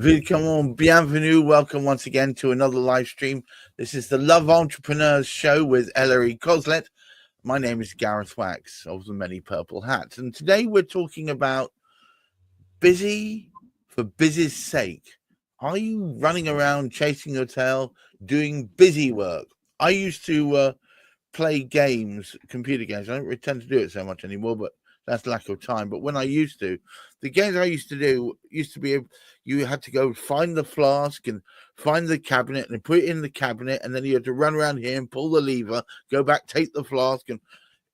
Willkommen, bienvenue. Welcome once again to another live stream. This is the Love Entrepreneurs Show with Eleri Cosslett. My name is Gareth Wax of the Many Purple Hats. And today we're talking about busy for busy's sake. Are you running around chasing your tail, doing busy work? I used to play games, computer games. I don't tend to do it so much anymore, but that's lack of time. But when I used to, the games I used to do used to be you had to go find the flask and find the cabinet and put it in the cabinet, and then you had to run around here and pull the lever, go back, take the flask, and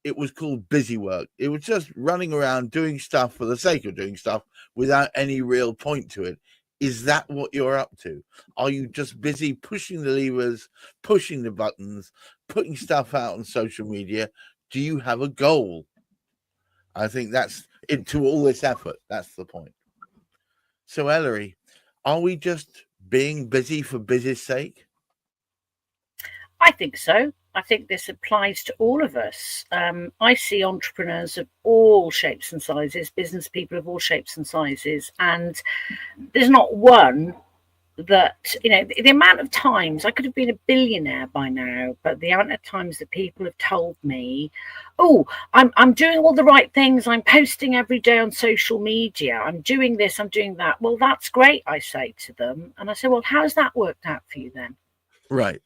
it was called busy work. It was just running around doing stuff for the sake of doing stuff without any real point to it. Is that what you're up to? Are you just busy pushing the levers, pushing the buttons, putting stuff out on social media? Do you have a goal? I think that's into all this effort. That's the point. So, Eleri, are we just being busy for busy's sake? I think so. I think this applies to all of us. I see entrepreneurs of all shapes and sizes, business people of all shapes and sizes, and there's not one that, the amount of times I could have been a billionaire by now, but the amount of times that people have told me, oh, I'm doing all the right things, I'm posting every day on social media, I'm doing this, I'm doing that. Well, that's great, I say to them. And I say, well, how's that worked out for you then? Right.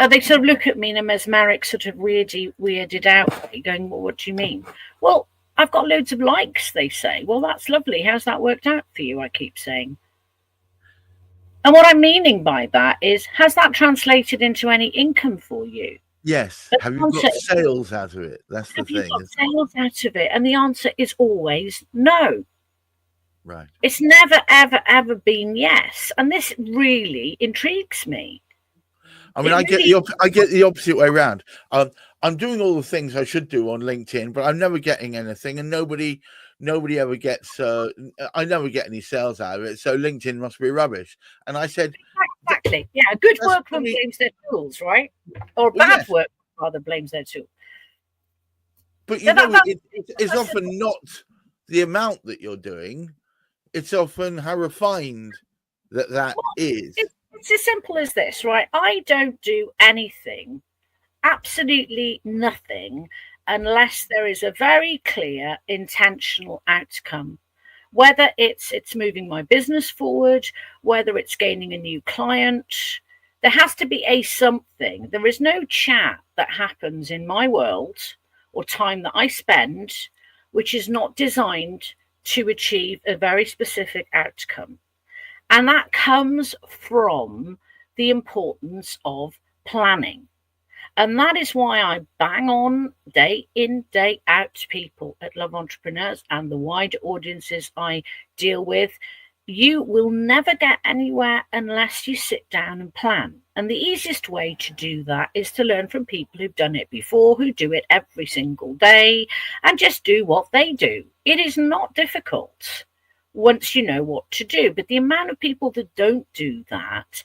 They sort of look at me in a mesmeric, sort of weirded out way, going, well, what do you mean? Well, I've got loads of likes, they say. Well, that's lovely. How's that worked out for you? I keep saying. And what I'm meaning by that is, has that translated into any income for you? Yes. Have you got sales out of it? That's the thing. Have you got sales out of it? And the answer is always no. Right. It's never, ever, ever been yes. And this really intrigues me. I mean, I get the opposite way around. I'm doing all the things I should do on LinkedIn, but I'm never getting anything, and nobody ever gets. I never get any sales out of it, so LinkedIn must be rubbish. And I said, exactly, yeah, good workman blames their tools, right? Or bad work rather blames their tools. But it's often not the amount that you're doing; it's often how refined that is. It's as simple as this, right? I don't do anything, absolutely nothing, unless there is a very clear intentional outcome. Whether it's moving my business forward, whether it's gaining a new client, there has to be a something. There is no chat that happens in my world or time that I spend which is not designed to achieve a very specific outcome. And that comes from the importance of planning. And that is why I bang on day in, day out to people at Love Entrepreneurs and the wider audiences I deal with. You will never get anywhere unless you sit down and plan. And the easiest way to do that is to learn from people who've done it before, who do it every single day, and just do what they do. It is not difficult once you know what to do. But the amount of people that don't do that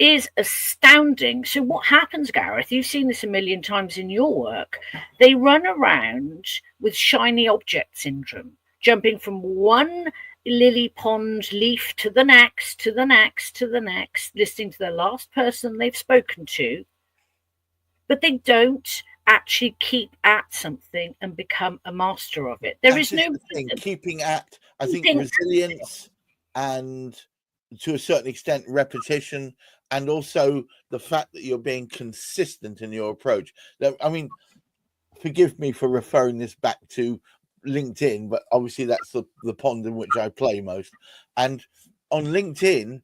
is astounding. So what happens, Gareth, you've seen this a million times in your work, they run around with shiny object syndrome, jumping from one lily pond leaf to the next, to the next, to the next, listening to the last person they've spoken to, but they don't actually keep at something and become a master of it. There is no thing. Keeping at, I think, resilience and to a certain extent repetition, and also the fact that you're being consistent in your approach. I mean, forgive me for referring this back to LinkedIn, but obviously that's the pond in which I play most. And on LinkedIn,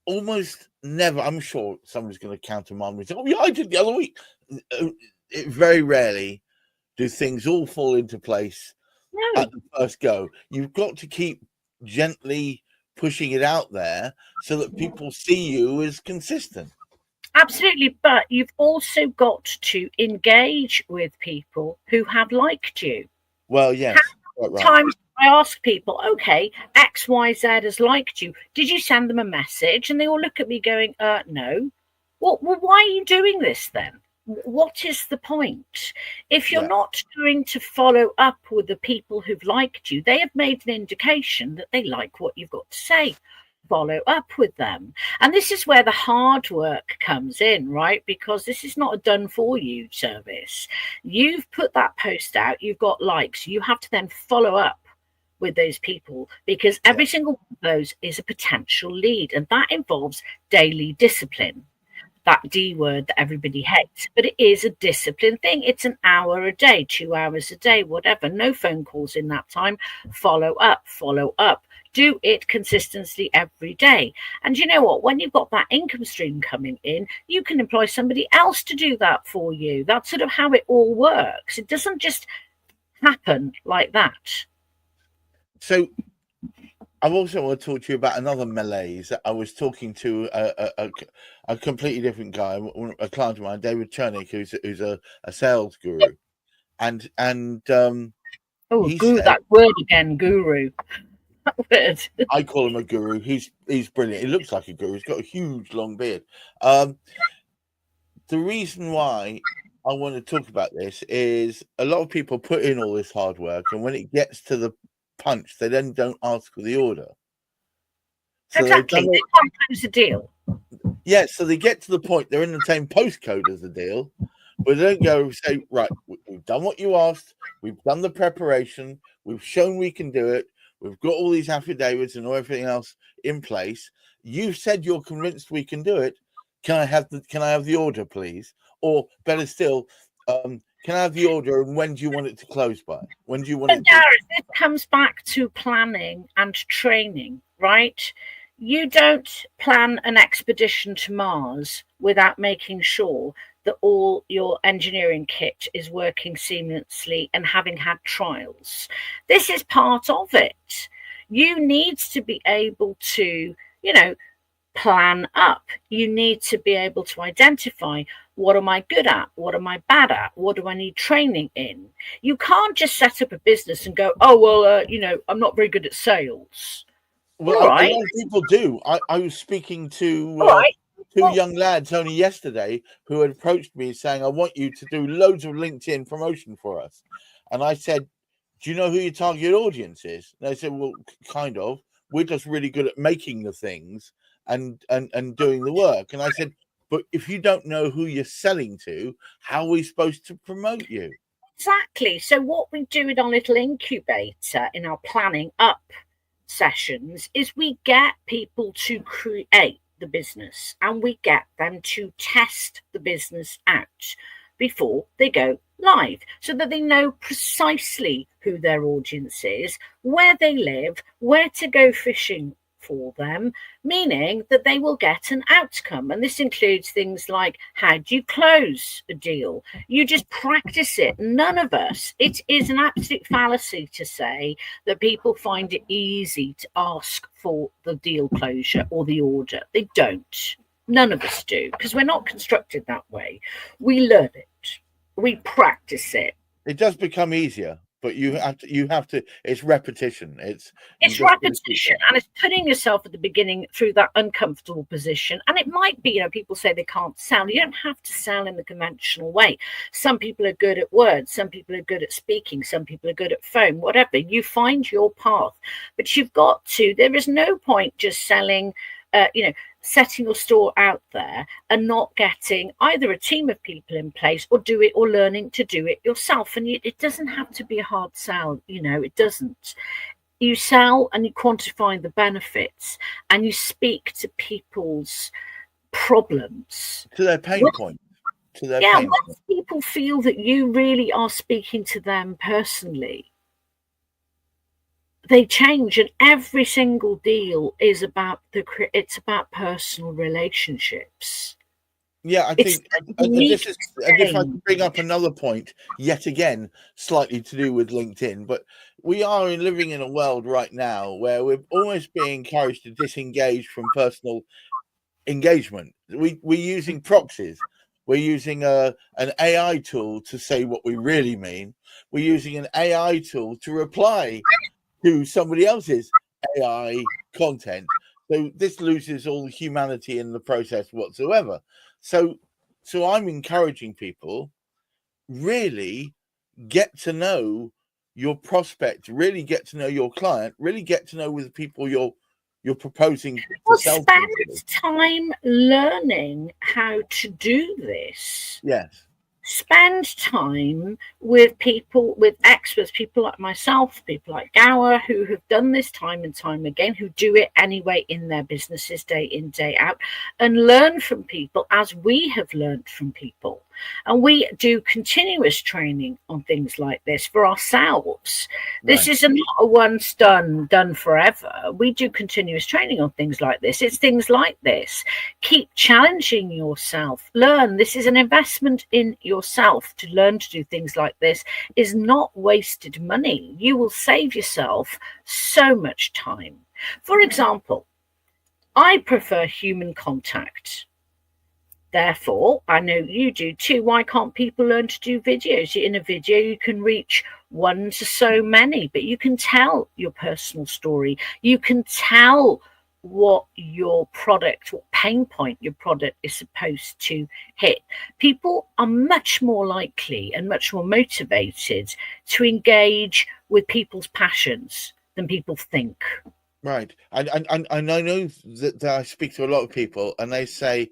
almost never, I'm sure someone's going to countermand me, say, oh yeah, I did the other week. Very rarely do things all fall into place at the first go. You've got to keep gently pushing it out there so that people see you as consistent. Absolutely, but you've also got to engage with people who have liked you. Well, yes. How many times I ask people, okay, XYZ has liked you. Did you send them a message? And they all look at me going, no. Well, why are you doing this then? What is the point? If you're not going to follow up with the people who've liked you, they have made an indication that they like what you've got to say. follow up with them. And this is where the hard work comes in, right? Because this is not a done for you service. You've put that post out, you've got likes, you have to then follow up with those people, because every single one of those is a potential lead, and that involves daily discipline. That D word that everybody hates, but it is a discipline thing. It's an hour a day, 2 hours a day, whatever. No phone calls in that time. Follow up, follow up. Do it consistently every day. And you know what? When you've got that income stream coming in, you can employ somebody else to do that for you. That's sort of how it all works. It doesn't just happen like that. So I also want to talk to you about another malaise. I was talking to a completely different guy, a client of mine, David Chernick, who's a sales guru, and he said, that word again, guru. That word. I call him a guru. He's brilliant. He looks like a guru. He's got a huge long beard. The reason why I want to talk about this is a lot of people put in all this hard work, and when it gets to the punch, they then don't ask for the order. So exactly. They can't close the deal. Yeah, so they get to the point, they're in the same postcode as the deal, but they don't go say, right, we've done what you asked, we've done the preparation, we've shown we can do it, we've got all these affidavits and everything else in place. You've said you're convinced we can do it. Can I have the order, please? Or better still, can I have the order, and when do you want it to close by? When do you want it to... Gareth, it comes back to planning and training, right? You don't plan an expedition to Mars without making sure that all your engineering kit is working seamlessly and having had trials. This is part of it. You need to be able to, plan up. You need to be able to identify, what am I good at? What am I bad at? What do I need training in? You can't just set up a business and go, oh, well, I'm not very good at sales. Well, a lot of people do. I was speaking to two young lads only yesterday who had approached me saying, I want you to do loads of LinkedIn promotion for us. And I said, do you know who your target audience is? And they said, well, kind of. We're just really good at making the things and doing the work. And I said, but if you don't know who you're selling to, how are we supposed to promote you? Exactly. So what we do in our little incubator, in our planning up sessions, is we get people to create the business, and we get them to test the business out before they go live, so that they know precisely who their audience is, where they live, where to go fishing for them, meaning that they will get an outcome. And this includes things like, how do you close a deal? You just practice it. None of us, it is an absolute fallacy to say that people find it easy to ask for the deal closure or the order. They don't. None of us do, because we're not constructed that way. We learn it. We practice it. It does become easier. But you have to. It's repetition. It's repetition, and it's putting yourself at the beginning through that uncomfortable position. And it might be, people say they can't sell. You don't have to sell in the conventional way. Some people are good at words. Some people are good at speaking. Some people are good at phone. Whatever. You find your path, but you've got to. There is no point just selling. Setting your store out there and not getting either a team of people in place or learning to do it yourself. And it doesn't have to be a hard sell, it doesn't. You sell and you quantify the benefits and you speak to people's problems. To their pain point. Once people feel that you really are speaking to them personally, they change, and every single deal is about it's about personal relationships. Yeah, I think and if I bring up another point, yet again, slightly to do with LinkedIn, but we are living in a world right now where we're almost being encouraged to disengage from personal engagement. We're using proxies. We're using an AI tool to say what we really mean. We're using an AI tool to reply to somebody else's AI content. So this loses all the humanity in the process whatsoever. So I'm encouraging people, really get to know your prospect, really get to know your client, really get to know with the people you're you're proposing to Well, sell spend people. time learning how to do this. Yes. Spend time with people, with experts, people like myself, people like Gower, who have done this time and time again, who do it anyway in their businesses day in, day out, and learn from people as we have learned from people. And we do continuous training on things like this for ourselves. This is not a once done forever. We do continuous training on things like this. It's things like this. Keep challenging yourself. Learn. This is an investment in yourself. To learn to do things like this is not wasted money. You will save yourself so much time. For example, I prefer human contact. Therefore, I know you do too. Why can't people learn to do videos? In a video, you can reach one to so many, but you can tell your personal story. You can tell what your product, what pain point your product is supposed to hit. People are much more likely and much more motivated to engage with people's passions than people think. Right. And I know that I speak to a lot of people and they say,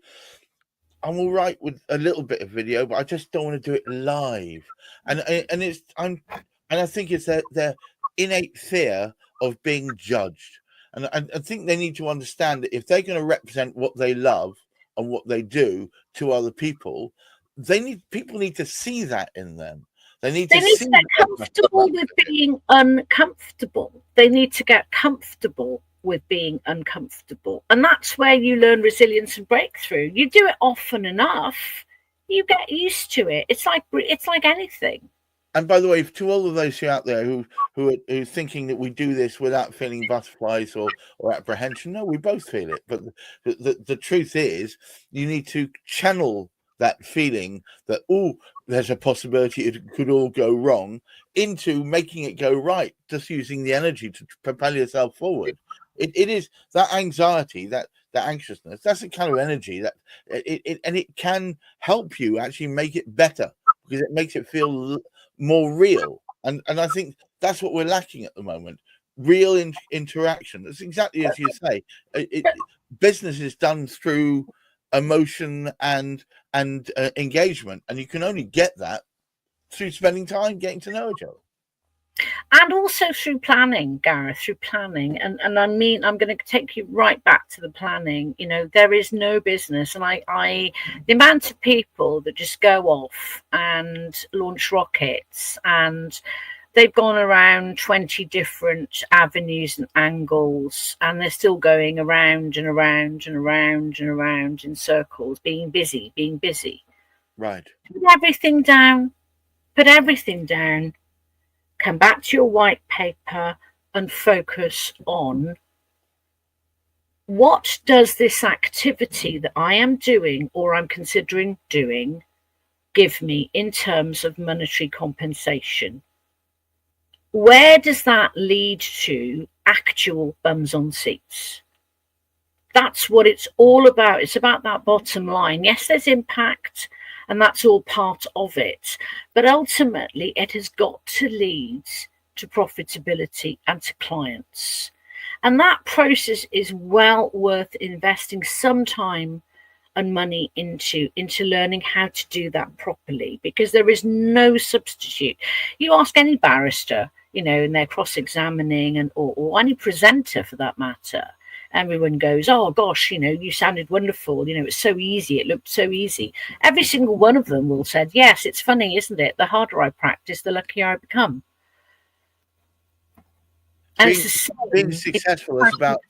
I'm all right with a little bit of video, but I just don't want to do it live. And I think it's their innate fear of being judged. And I think they need to understand that if they're going to represent what they love and what they do to other people, people need to see that in them. They need to get comfortable with being uncomfortable. They need to get comfortable with being uncomfortable, and that's where you learn resilience and breakthrough. You do it often enough, you get used to it. It's like anything. And by the way, to all of those who are out there who are thinking that we do this without feeling butterflies or apprehension, no, we both feel it. But the truth is, you need to channel that feeling that, oh, there's a possibility it could all go wrong, into making it go right, just using the energy to propel yourself forward. It is that anxiety, that anxiousness, that's the kind of energy that it can help you actually make it better, because it makes it feel more real. And I think that's what we're lacking at the moment. Real interaction. That's exactly as you say. Business is done through emotion and engagement, and you can only get that through spending time getting to know each other. And also through planning, Gareth, through planning. And I mean, I'm going to take you right back to the planning. You know, there is no business. And the amount of people that just go off and launch rockets, and they've gone around 20 different avenues and angles, and they're still going around and around and around and around in circles, being busy. Right. Put everything down. Come back to your white paper and focus on, what does this activity that I am doing or I'm considering doing give me in terms of monetary compensation? Where does that lead to actual bums on seats? That's what it's all about. It's about that bottom line. Yes, there's impact, and that's all part of it. But ultimately, it has got to lead to profitability and to clients. And that process is well worth investing some time and money into learning how to do that properly, because there is no substitute. You ask any barrister, you know, and they're cross-examining, or any presenter for that matter, everyone goes, oh gosh, you know, you sounded wonderful, you know, it's so easy, it looked so easy. Every single one of them will say, yes, it's funny, isn't it? The harder I practice, the luckier I become. And being successful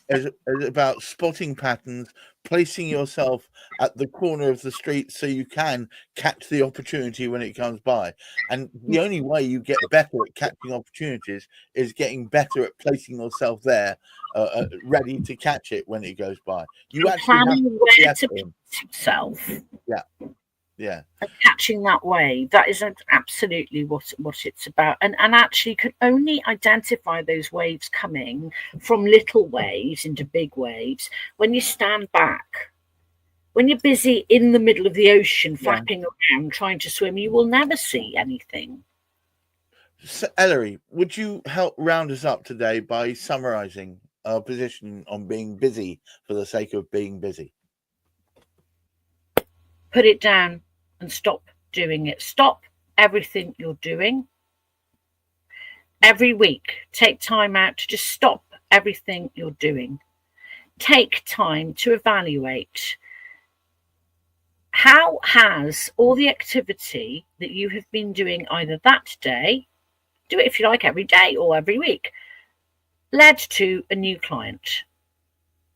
is about spotting patterns, placing yourself at the corner of the street so you can catch the opportunity when it comes by. And the only way you get better at catching opportunities is getting better at placing yourself there, ready to catch it when it goes by. You actually have to put yourself. Yeah. And catching that wave, that is absolutely what it's about. And actually could only identify those waves coming from little waves into big waves when you stand back. When you're busy in the middle of the ocean, flapping around, trying to swim, you will never see anything. So, Eleri, would you help round us up today by summarizing position on being busy for the sake of being busy? Put it down and stop doing it. Stop everything you're doing. Every week, take time out to just stop everything you're doing. Take time to evaluate how has all the activity that you have been doing either that day, do it if you like every day or every week, led to a new client.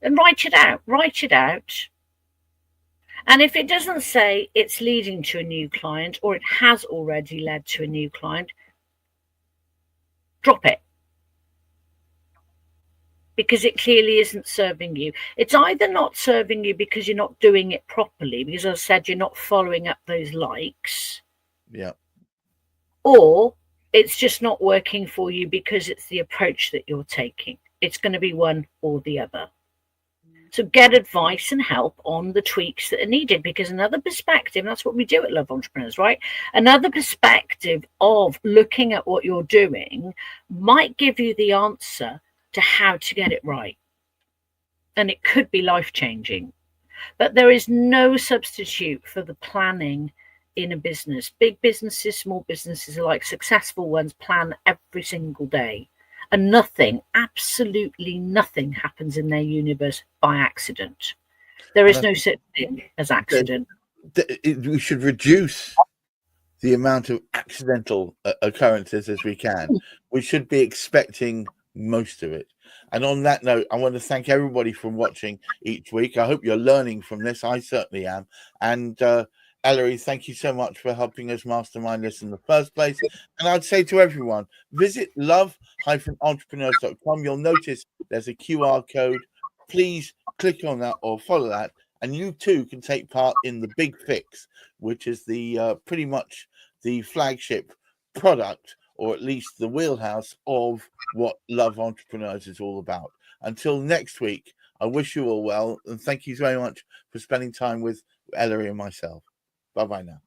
And write it out. And if it doesn't say it's leading to a new client or it has already led to a new client, drop it. Because it clearly isn't serving you. It's either not serving you because you're not doing it properly, because as I said, you're not following up those likes. Yeah. Or it's just not working for you because it's the approach that you're taking. It's going to be one or the other. So get advice and help on the tweaks that are needed, because another perspective, and that's what we do at Love Entrepreneurs, right? Another perspective of looking at what you're doing might give you the answer to how to get it right. And it could be life-changing. But there is no substitute for the planning in a business. Big businesses, small businesses alike, successful ones plan every single day. And nothing, absolutely nothing happens in their universe by accident. There is no such thing as accident. We should reduce the amount of accidental occurrences as we can. We should be expecting most of it. And on that note, I want to thank everybody for watching each week. I hope you're learning from this. I certainly am. And Eleri, thank you so much for helping us mastermind this in the first place. And I'd say to everyone, visit love-entrepreneurs.com. You'll notice there's a QR code. Please click on that or follow that, and you too can take part in the Big Fix, which is the pretty much the flagship product, or at least the wheelhouse of what Love Entrepreneurs is all about. Until next week, I wish you all well, and thank you very much for spending time with Eleri and myself. Bye-bye now.